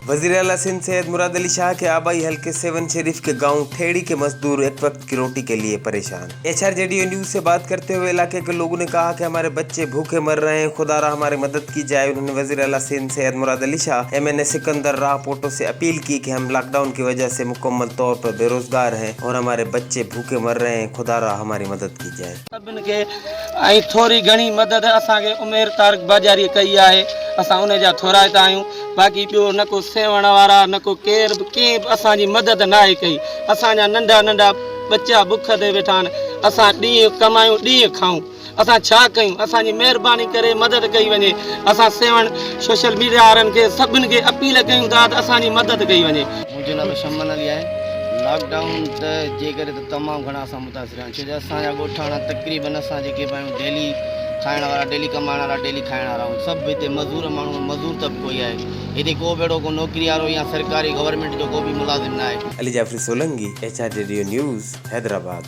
वज़ीर आला सिंध सैयद मुराद अली शाह के आबाई हल्के सेवन शरीफ के गांव ठेड़ी के मजदूर एक वक्त की रोटी के लिए परेशान। HRJDO न्यूज से बात करते हुए इलाके के लोगों ने कहा कि हमारे बच्चे भूखे मर रहे हैं, खुदारा हमारी मदद की जाए। उन्होंने वज़ीर आला सिंध सैयद मुराद अली शाह MNA सिकंदर राह पोटो से अपील की कि हम लॉकडाउन की वजह से मुकम्मल तौर पर बेरोजगार हैं और हमारे बच्चे भूखे मर रहे हैं, खुदारा हमारी मदद की जाए। सभिनि खे ऐं थोरी घणी मदद असांखे उमेर तारक बाजारी कई आहे, असां उन जा थोराइता आहियूं। बाक़ी ॿियो न को सेवण वारा न को केर बि कंहिं बि असांजी मदद न आहे कई। असांजा नंढा नंढा बच्चा बुख ते वेठा आहिनि, असां ॾींहं कमायूं ॾींहं खाऊं, असां छा कयूं? असांजी महिरबानी करे मदद कई वञे। असां सेवण सोशल मीडिया वारनि खे सभिनि खे अपील कयूं था त असांजी मदद कई वञे। मुंहिंजो नालो शमन अली आहे। लॉकडाउन जे करे त तमामु घणा असां मुतासिर आहियूं, छो जो असांजा ॻोठाणा तक़रीबन असां जेके बि आहियूं डेली खाइण वारा, डेली कमाइण वारा, डेली खाइण वारा आहियूं। सभु हिते मज़दूर माण्हू, मज़दूर तबिको ई आहे। हिते को बि अहिड़ो को नौकिरी वारो या सरकारी गवर्नमेंट जो को बि मुलाज़िम न आहे। Ali Jafri Solangi, HRJDO news, Hyderabad.